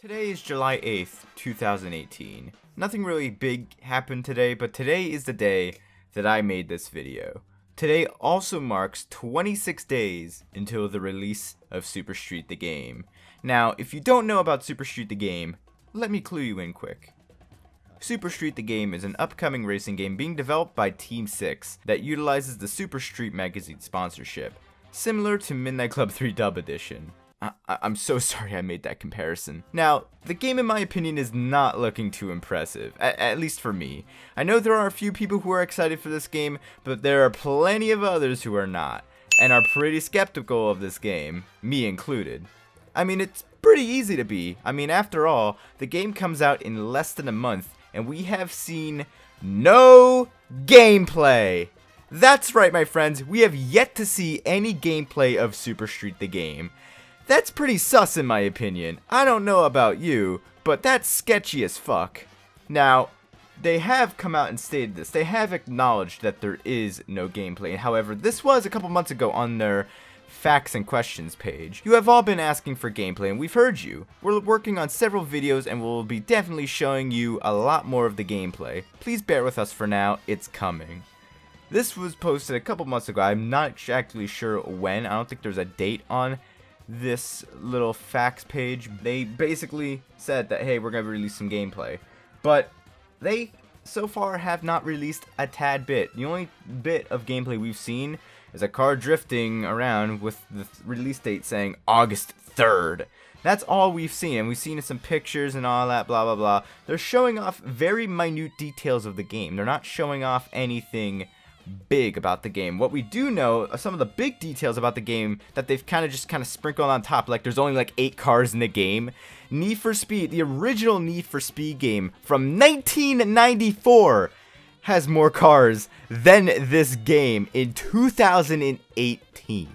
Today is July 8th, 2018. Nothing really big happened today, but today is the day that I made this video. Today also marks 26 days until the release of Super Street the Game. Now, if you don't know about Super Street the Game, let me clue you in quick. Super Street the Game is an upcoming racing game being developed by Team 6 that utilizes the Super Street magazine sponsorship, similar to Midnight Club 3 Dub Edition. I'm so sorry I made that comparison. Now, the game in my opinion is not looking too impressive, at least for me. I know there are a few people who are excited for this game, but there are plenty of others who are not, and are pretty skeptical of this game, me included. I mean, it's pretty easy to be. I mean, after all, the game comes out in less than a month, and we have seen no gameplay. That's right, my friends, we have yet to see any gameplay of Super Street the Game. That's pretty sus in my opinion. I don't know about you, but that's sketchy as fuck. Now, they have come out and stated this. They have acknowledged that there is no gameplay. However, this was a couple months ago on their facts and questions page. You have all been asking for gameplay and we've heard you. We're working on several videos and we'll be definitely showing you a lot more of the gameplay. Please bear with us for now, it's coming. This was posted a couple months ago. I'm not exactly sure when. I don't think there's a date on this little facts page. They basically said that, hey, we're gonna release some gameplay, but they so far have not released a tad bit. The only bit of gameplay we've seen is a car drifting around with the release date saying August 3rd. That's all we've seen, and we've seen some pictures and all that blah blah blah. They're showing off very minute details of the game. They're not showing off anything big about the game. What we do know are some of the big details about the game that they've kind of sprinkled on top. Like, there's only like 8 cars in the game. Need for Speed, the original Need for Speed game from 1994, has more cars than this game in 2018.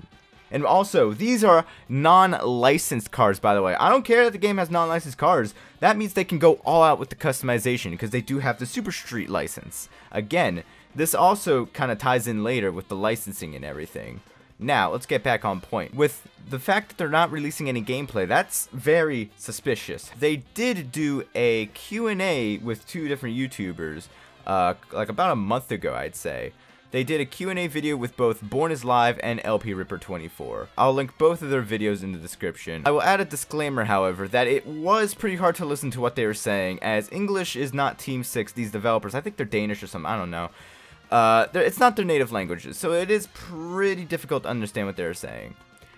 And also, these are non-licensed cars, by the way. I don't care that the game has non-licensed cars. That means they can go all out with the customization because they do have the Super Street license. Again, this also kind of ties in later with the licensing and everything. Now, let's get back on point. With the fact that they're not releasing any gameplay, that's very suspicious. They did do a Q&A with 2 different YouTubers, like about a month ago, I'd say. They did a Q&A video with both Born is Live and LP Ripper 24. I'll link both of their videos in the description. I will add a disclaimer, however, that it was pretty hard to listen to what they were saying, as English is not Team 6, these developers. I think they're Danish or something, I don't know. It's not their native languages, so it is pretty difficult to understand what they're saying.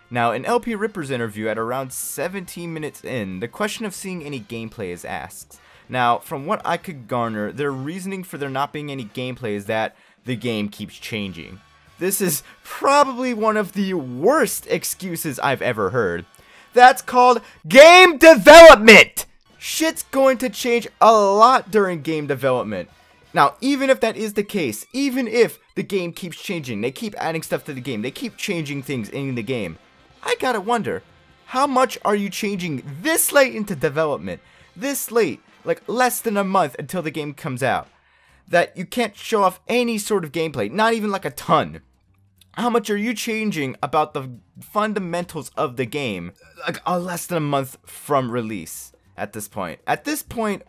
Now, in LP Ripper's interview at around 17 minutes in, the question of seeing any gameplay is asked. Now, from what I could garner, their reasoning for there not being any gameplay is that the game keeps changing. This is probably one of the worst excuses I've ever heard. That's called game development! Shit's going to change a lot during game development. Now, even if that is the case, even if the game keeps changing, they keep adding stuff to the game, they keep changing things in the game, I gotta wonder, how much are you changing this late into development? This late, like less than a month until the game comes out, that you can't show off any sort of gameplay, not even like a ton. How much are you changing about the fundamentals of the game, like less than a month from release? At this point,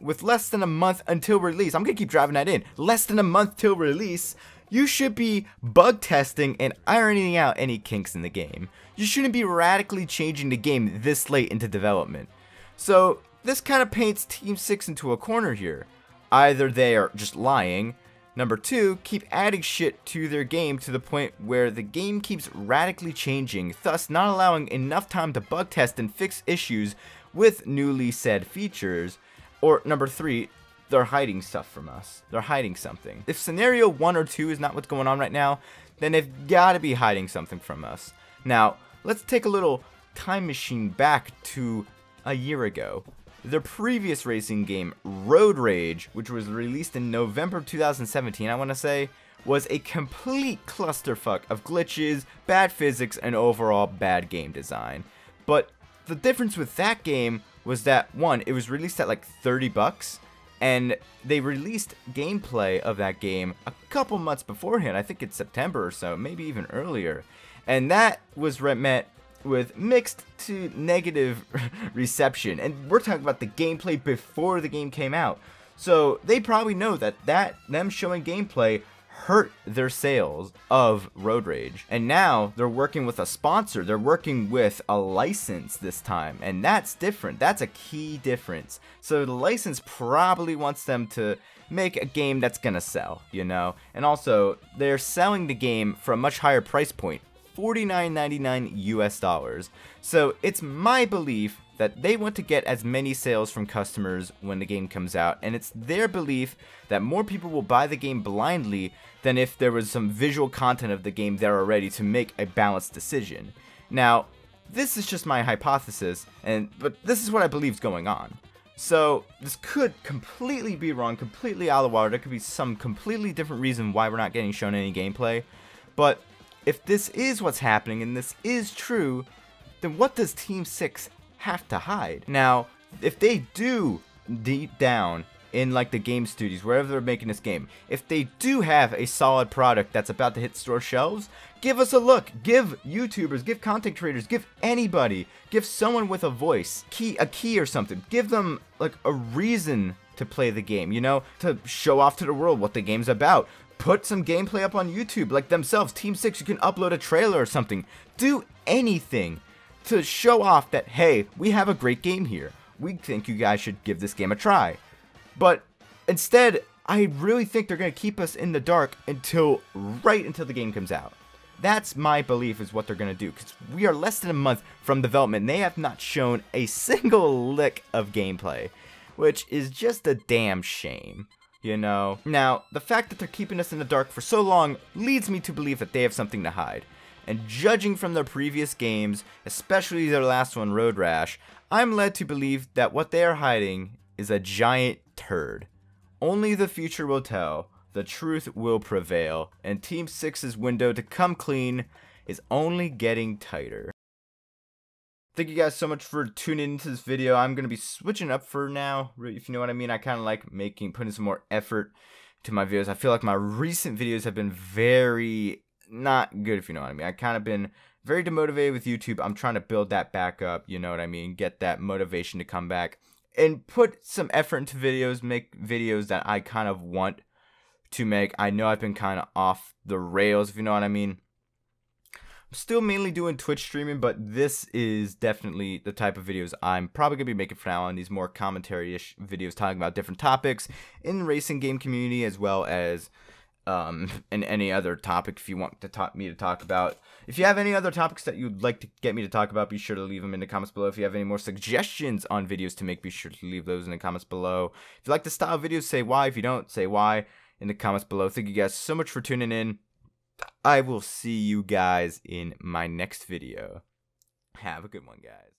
with less than a month until release, I'm gonna keep driving that in, less than a month till release, you should be bug testing and ironing out any kinks in the game. You shouldn't be radically changing the game this late into development. So this kind of paints Team 6 into a corner here. Either they are just lying, number 2, keep adding shit to their game to the point where the game keeps radically changing, thus not allowing enough time to bug test and fix issues with newly said features, or number 3, they're hiding stuff from us. They're hiding something. If scenario 1 or 2 is not what's going on right now, then they've got to be hiding something from us. Now, let's take a little time machine back to a year ago. Their previous racing game, Road Rage, which was released in November 2017, I want to say, was a complete clusterfuck of glitches, bad physics, and overall bad game design. But the difference with that game was that, one, it was released at like 30 bucks, and they released gameplay of that game a couple months beforehand. I think it's September or so, maybe even earlier. And that was met with mixed to negative reception, and we're talking about the gameplay before the game came out. So they probably know that them showing gameplay hurt their sales of Road Rage, and now they're working with a sponsor. They're working with a license this time, and that's different. That's a key difference. So the license probably wants them to make a game that's gonna sell, you know. And also they're selling the game for a much higher price point, $49.99 US. So it's my belief that they want to get as many sales from customers when the game comes out, and it's their belief that more people will buy the game blindly than if there was some visual content of the game there already to make a balanced decision. Now, this is just my hypothesis, but this is what I believe is going on. So this could completely be wrong, completely out of the water. There could be some completely different reason why we're not getting shown any gameplay, but if this is what's happening and this is true, then what does Team 6 have to hide? Now, if they do deep down in like the game studios, wherever they're making this game, if they do have a solid product that's about to hit store shelves, give us a look. Give YouTubers, give content creators, give anybody, give someone with a voice, a key or something. Give them like a reason to play the game, you know, to show off to the world what the game's about. Put some gameplay up on YouTube like themselves. Team 6, you can upload a trailer or something. Do anything to show off that, hey, we have a great game here. We think you guys should give this game a try. But instead, I really think they're going to keep us in the dark right until the game comes out. That's my belief is what they're going to do, because we are less than a month from development and they have not shown a single lick of gameplay, which is just a damn shame. You know? Now, the fact that they're keeping us in the dark for so long leads me to believe that they have something to hide. And judging from their previous games, especially their last one, Road Rash, I'm led to believe that what they are hiding is a giant turd. Only the future will tell, the truth will prevail, and Team 6's window to come clean is only getting tighter. Thank you guys so much for tuning into this video. I'm going to be switching up for now, if you know what I mean. I kind of like putting some more effort to my videos. I feel like my recent videos have been very not good, if you know what I mean. I kind of been very demotivated with YouTube. I'm trying to build that back up, you know what I mean. Get that motivation to come back and put some effort into videos, make videos that I kind of want to make. I know I've been kind of off the rails, if you know what I mean. I'm still mainly doing Twitch streaming, but this is definitely the type of videos I'm probably going to be making for now on, these more commentary-ish videos talking about different topics in the racing game community, as well as in any other topic if you want me to talk about. If you have any other topics that you'd like to get me to talk about, be sure to leave them in the comments below. If you have any more suggestions on videos to make, be sure to leave those in the comments below. If you like the style of videos, say why. If you don't, say why in the comments below. Thank you guys so much for tuning in. I will see you guys in my next video. Have a good one, guys.